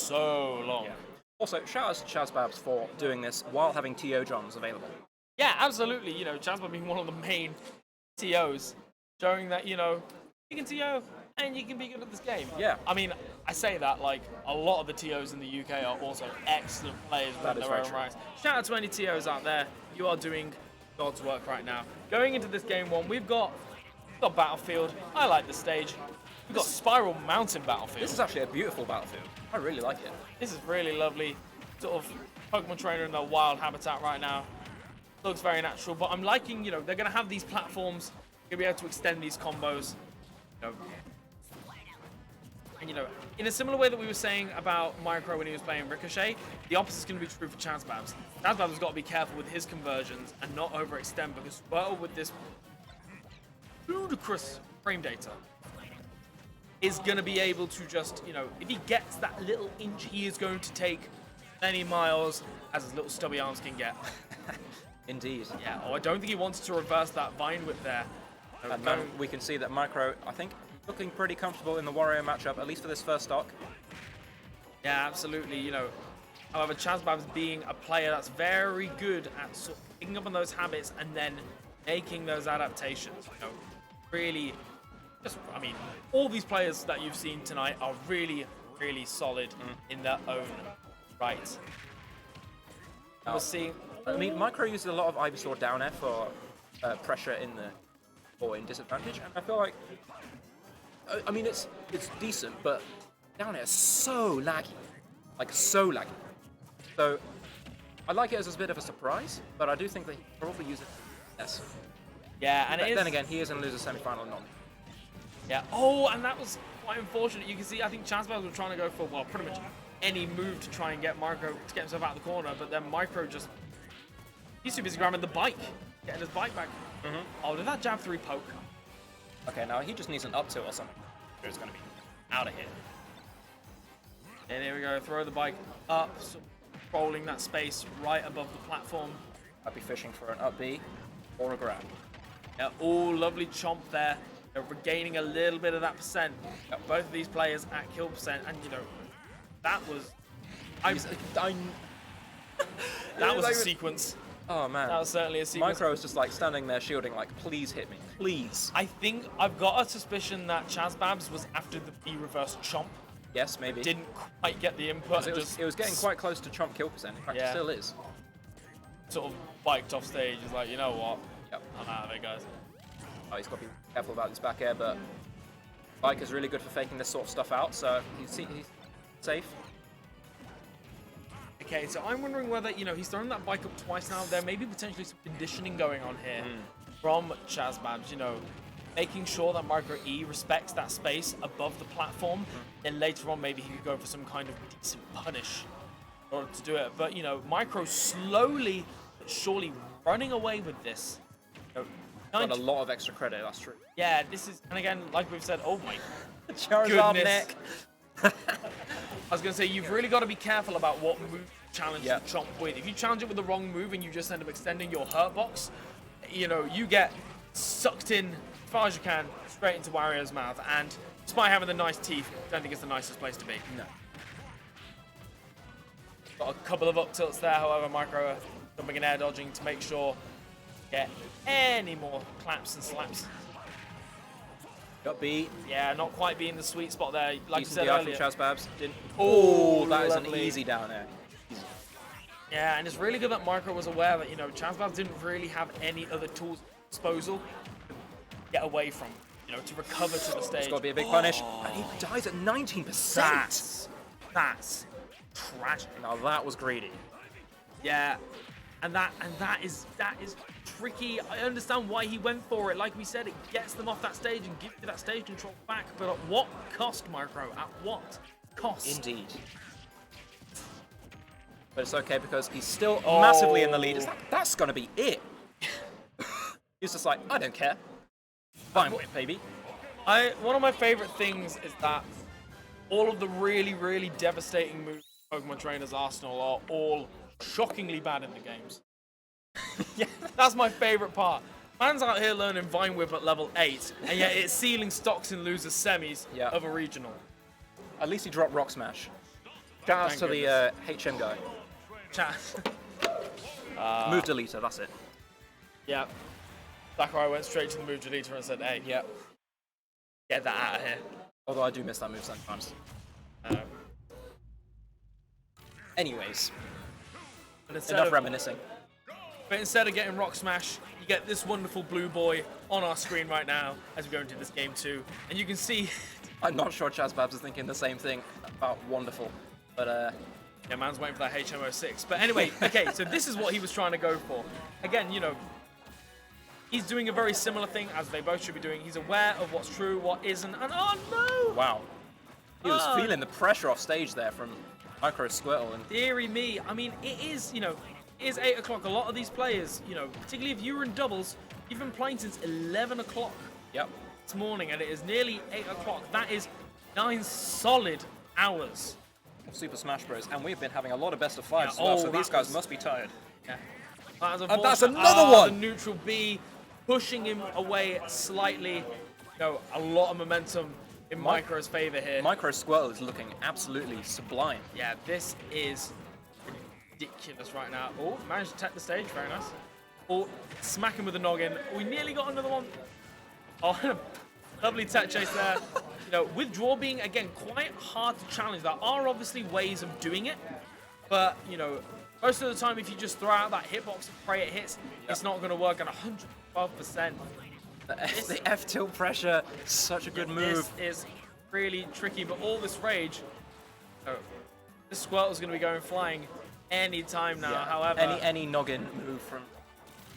so long. Yeah. Also, shout out to Chazbabs for doing this while having TO Johns available. Yeah, absolutely. Chazbabs being one of the main TOs, showing that, you can TO and you can be good at this game. Yeah. I mean, I say that, like, a lot of the TOs in the UK are also excellent players in their own right. Shout out to any TOs out there. You are doing God's work right now. Going into this game one, we've got Battlefield. I like the stage. We've got Spiral Mountain Battlefield. This is actually a beautiful battlefield. I really like it. This is really lovely. Sort of Pokemon trainer in their wild habitat right now. Looks very natural, but I'm liking, they're going to have these platforms. You're going to be able to extend these combos. And, in a similar way that we were saying about MiCroE when he was playing Ricochet, the opposite is going to be true for Chazbabs. Chazbabs has got to be careful with his conversions and not overextend, because with this ludicrous frame data, is going to be able to just, if he gets that little inch, he is going to take many miles as his little stubby arms can get. Indeed. Yeah, I don't think he wants to reverse that vine whip there. We can see that MiCroE, I think, looking pretty comfortable in the Wario matchup, at least for this first stock. Yeah, absolutely. However, Chazbabs being a player that's very good at sort of picking up on those habits and then making those adaptations. Really, all these players that you've seen tonight are really, really solid in their own right. We're seeing. MiCroE uses a lot of Ivysaur down air for pressure in disadvantage, and I feel like, it's decent, but down air is so laggy, so laggy. So I like it as a bit of a surprise, but I do think they probably use it less. Yeah, and then again, he is in loser semi-final non. Yeah. Oh, and that was quite unfortunate. You can see, I think Chazbabs was trying to go for pretty much any move to try and get MiCroE to get himself out of the corner, but then MiCroE just. He's too busy grabbing the bike, getting his bike back. Oh, did that jab 3 poke? Okay, now he just needs an up tilt or something. It's going to be out of here. And here we go, throw the bike up, rolling that space right above the platform. I'd be fishing for an up B or a grab. Yeah, lovely chomp there. They're regaining a little bit of that percent. Both of these players at kill percent, and that was. That was a sequence. Oh man. That was certainly a sequence. MiCroE was just standing there shielding, please hit me, please. I think I've got a suspicion that Chazbabs was after the B reverse chomp. Yes, maybe. Didn't quite get the input. It was getting quite close to chomp kill percent. In fact, it still is. Sort of biked off stage. He's like, you know what? Yep. I'm out of it, guys. Oh, he's got to be careful about this back air, but bike is really good for faking this sort of stuff out, so he's safe. Okay, so I'm wondering whether, he's thrown that bike up twice now. There may be potentially some conditioning going on here from Chazbabs, making sure that MiCroE respects that space above the platform. Then later on, maybe he could go for some kind of decent punish in order to do it. But, MiCroE slowly but surely running away with this. Got a lot of extra credit, that's true. Yeah, this is, and again, like we've said, oh my Charizard neck. I was going to say, you've really got to be careful about what move you challenge the chomp with. If you challenge it with the wrong move and you just end up extending your hurt box, you get sucked in as far as you can straight into Wario's mouth. And despite having the nice teeth, I don't think it's the nicest place to be. No. Got a couple of up tilts there, however, MiCroE jumping and air dodging to make sure get any more claps and slaps. Got B. Yeah, not quite being the sweet spot there. Like you said earlier. earlier. Chazbabs. Oh, that is an lovely. easy down air. Yeah, and it's really good that MiCroE was aware that, Chazbabs didn't really have any other tools at disposal to get away from, to recover to the stage. It's got to be a big punish. And he dies at 19%. That's tragic. Now that was greedy. Yeah, and that is tricky. I understand why he went for it. Like we said, it gets them off that stage and gives you that stage control back. But at what cost, MiCroE? At what cost? Indeed. But it's okay because he's still massively in the lead. That's going to be it. He's just like, I don't care. Fine with it, baby. One of my favorite things is that all of the really, really devastating moves in Pokemon Trainer's arsenal are all shockingly bad in the games. Yeah, that's my favorite part. Man's out here learning Vine Whip at level 8, and yet it's sealing stocks in losers semis of a regional. At least he dropped Rock Smash. Shout outs Thank to the HM guy. Chat. Move deleter, that's it. Yeah. Sakurai went straight to the move deleter and said, hey, Yeah. get that out of here. Although I do miss that move sometimes. Anyways, But instead enough of- reminiscing. But instead of getting Rock Smash, you get this wonderful blue boy on our screen right now as we go into this game 2. And you can see, I'm not sure Chazbabs is thinking the same thing about wonderful, but yeah, man's waiting for that HM06. But anyway, okay, so this is what he was trying to go for. Again, you know, he's doing a very similar thing as they both should be doing. He's aware of what's true, what isn't, and oh no! wow. He was feeling the pressure off stage there from MiCroE Squirtle. And Deary me. I mean, it is, you know, it is 8 o'clock. A lot of these players, you know, particularly if you were in doubles, you've been playing since 11 o'clock yep. this morning, and it is nearly 8 o'clock. That is 9 solid hours. Super Smash Bros. And we've been having a lot of best of fives Yeah, as well, oh, so these that guys was- must be tired. Yeah. That is And that's unfortunate. another one! The neutral B pushing him away slightly. You know, a lot of momentum in MiCroE's favor here. MiCroE Squirtle is looking absolutely sublime. Yeah, this is ridiculous right now. Oh, managed to tech the stage. Very nice. Oh, smack him with the noggin. We nearly got another one. Oh, lovely tech chase there. You know, with draw being, again, quite hard to challenge. There are obviously ways of doing it. But, you know, most of the time, if you just throw out that hitbox and pray it hits, it's not going to work on 112%. The F tilt pressure, such a good move. This is really tricky, but all this rage. Oh, this Squirtle's going to be going flying any time now. Yeah. However, Any noggin move from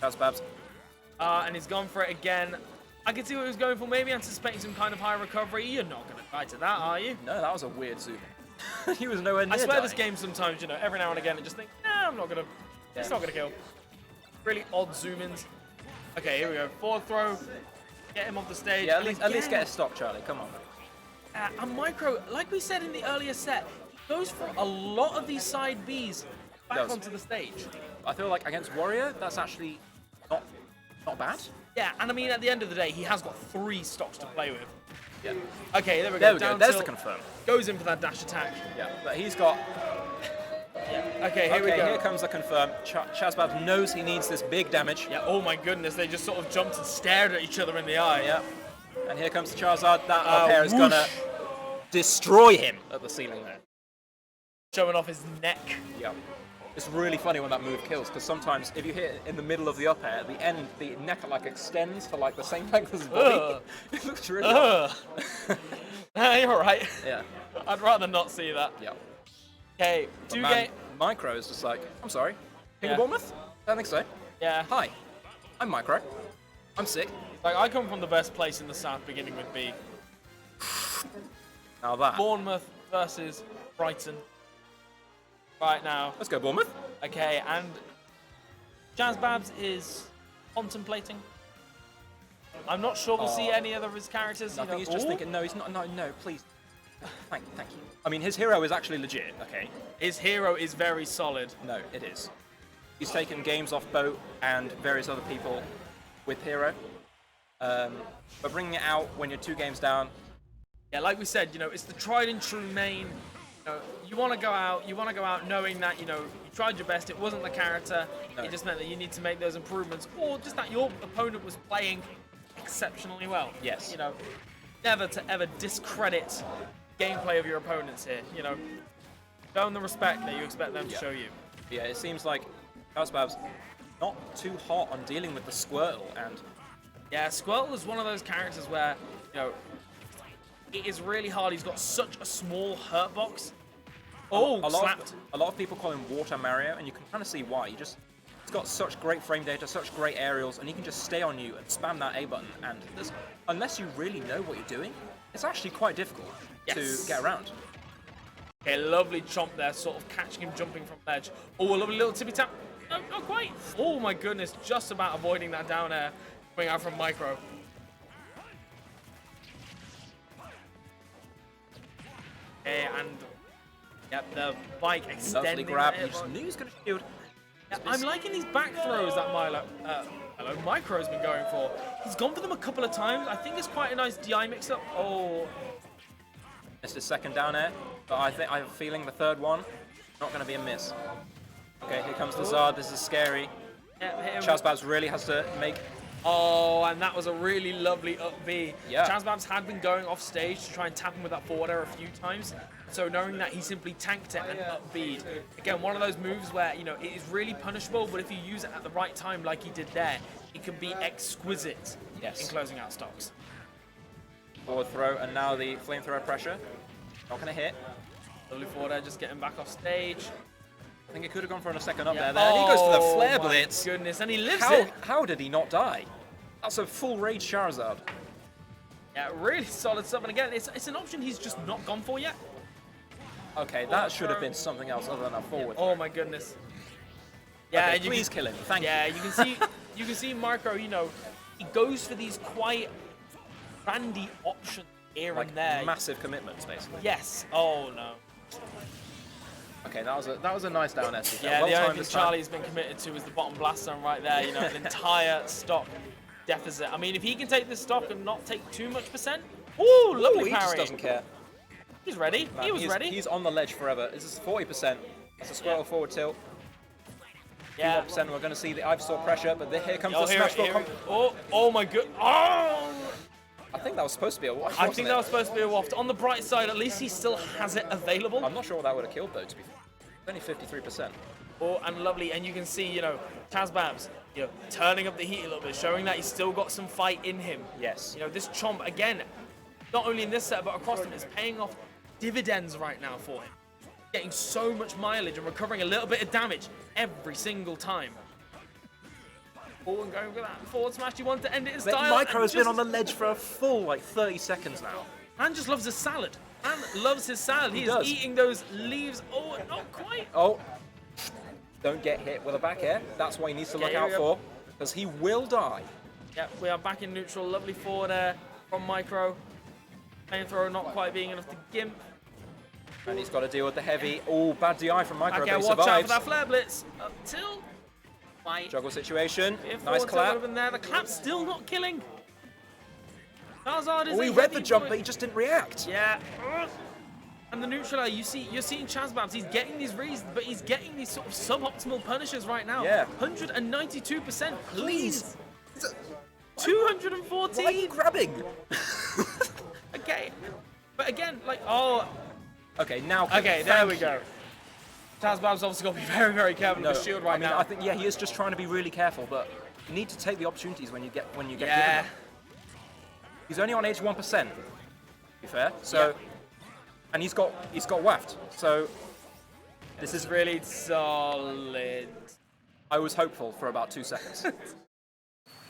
Chazbabs. and he's gone for it again. I can see what he was going for. Maybe anticipating some kind of high recovery. You're not going to try to that, are you? No, that was a weird zoom. He was nowhere near I swear dying. this game sometimes, you know, every now and again, I just think, nah, I'm not going to. It's not going to kill. Really odd zoom-ins. Okay, here we go. Forward throw. Get him off the stage. Yeah, and at least again, get a stock, Charlie. Come on. And MiCroE, like we said in the earlier set, he goes for a lot of these side Bs back Does. onto the stage. I feel like against Wario, that's actually not bad. Yeah, and I mean, at the end of the day, he has got 3 stocks to play with. Yeah. Okay, there we go. There we go. Down There's the tilt, confirm. Goes in for that dash attack. Yeah, but he's got. Yeah. Okay, here we go. Here comes the confirm. Chazbabs knows he needs this big damage. Yeah, oh my goodness, they just sort of jumped and stared at each other in the eye. Yeah. And here comes the Charizard. That up air is whoosh. gonna destroy him at the ceiling there. Showing off his neck. Yeah. It's really funny when that move kills, because sometimes if you hit it in the middle of the up air, at the end, the neck like extends to like the same length as his body. Ugh. It looks really odd. You're alright. Yeah. I'd rather not see that. Yeah. Okay, But 2 man, game. MiCroE is just like, I'm sorry. King Yeah. of Bournemouth? I don't think so. Yeah. Hi, I'm MiCroE. I'm sick. Like, I come from the best place in the south, beginning with B. Now that. Bournemouth versus Brighton. Right now. Let's go Bournemouth. Okay, and Chazbabs is contemplating. I'm not sure we'll see any other of his characters. I you think know. he's just Ooh. thinking, no, he's not. No, please. Thank you. I mean, his hero is actually legit. Okay. His hero is very solid. No, it is. He's taken games off Boat and various other people with hero. But bringing it out when you're 2 games down. Yeah, like we said, you know, it's the tried and true main. You know, you want to go out knowing that, you know, you tried your best, it wasn't the character, No. it just meant that you need to make those improvements, or just that your opponent was playing exceptionally well. Yes. You know, never to ever discredit gameplay of your opponents here, you know. Show them the respect that you expect them to Yeah. show you. Yeah, it seems like Chazbabs not too hot on dealing with the Squirtle, and Yeah, Squirtle is one of those characters where, you know, it is really hard. He's got such a small hurt box. Oh, slapped. a lot of people call him Water Mario, and you can kind of see why. He's got such great frame data, such great aerials, and he can just stay on you and spam that A button. And unless you really know what you're doing, it's actually quite difficult Yes. to get around. Okay, lovely chomp there, sort of catching him jumping from ledge. Oh, a lovely little tippy tap. No, not quite. Oh my goodness, just about avoiding that down air coming out from MiCroE. Okay, and yep, the bike Lovely extending. grab. that You just air knew he was going to shield. Yeah, I'm liking these back throws that MiCroE's been going for. He's gone for them a couple of times. I think it's quite a nice DI mix-up. Oh, It's the second down air, but I have a feeling the third one, not going to be a miss. Okay, here comes the Zard. This is scary. Yeah, Chazbabs really has to make... Oh, and that was a really lovely up B. Yeah. Chazbabs had been going off stage to try and tap him with that forward air a few times. So knowing that, he simply tanked it and up B'd. Again, one of those moves where, you know, it is really punishable, but if you use it at the right time like he did there, it can be exquisite in closing out stocks. Forward throw, and now the flamethrower pressure. Not going to hit. Lovely forward air, just getting back off stage. I think it could have gone for a second up there. And he goes for the flare blitz. Goodness, and he lives it. How did he not die? That's a full rage Charizard. Yeah, really solid stuff. And again, it's an option he's just not gone for yet. Okay, that should have been something else other than a forward. Oh my goodness. Yeah, okay, please kill him. Thank you. Yeah, you can see MiCroE, you know, he goes for these quite randy options here Like and there. massive commitments, basically. Yes. Oh no. Okay, that was a nice down air. Yeah, the only thing Charlie's been committed to is the bottom blast zone right there. You know, an entire stock deficit. I mean, if he can take this stock and not take too much percent, ooh, lovely he parry. just doesn't care. He's ready. Man, he was ready. He's on the ledge forever. This is 40%. That's a squirrel forward tilt. Yeah. 1%. We're going to see the Ivysaur pressure, but here comes the smash ball. Oh my god. Oh! I think that was supposed to be a waft. I think that was supposed to be a waft. On the bright side, at least he still has it available. I'm not sure what that would have killed though, to be fair. Only 53%. Oh, and lovely. And you can see, you know, Chazbabs, you know, turning up the heat a little bit, showing that he's still got some fight in him. Yes. You know, this chomp, again, not only in this set, but across them, is paying off dividends right now for him. Getting so much mileage and recovering a little bit of damage every single time. Oh, and going for that forward smash. He wants to end it in style. MiCroE has been on the ledge for a full, like, 30 seconds now. Man just loves his salad. Man loves his salad. He is eating those leaves. Oh, not quite. Oh, don't get hit with a back air. That's what he needs to look out for, because he will die. Yeah, we are back in neutral. Lovely forward air from MiCroE. Flamethrower not quite being enough to gimp. And he's got to deal with the heavy. Oh, bad DI from MiCroE. Okay, watch out for that flare blitz. Up till. Juggle situation. Nice clap. There. The clap's still not killing. Charizard is he read the jump, but he just didn't react. Yeah. And the neutral air, you're seeing Chazbabs. He's getting these reads, but he's getting these sort of suboptimal punishes right now. Yeah. 192%. Please. 214. Why are you grabbing? Okay. But again, like, oh. Okay, now. Okay, there we go. Chazbabs obviously got to be very, very careful with the shield right now. I think he is just trying to be really careful, but you need to take the opportunities when you get given them. He's only on 81%. To be fair, so and he's got waft. So this is really solid. I was hopeful for about 2 seconds.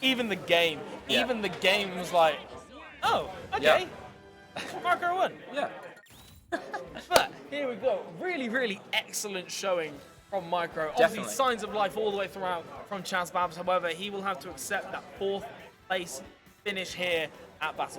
Even the game was like, oh, okay, MiCroE won. Yeah. But here we go. Really, really excellent showing from MiCroE. Obviously, signs of life all the way throughout from Chazbabs. However, he will have to accept that 4th place finish here at BattleBourne.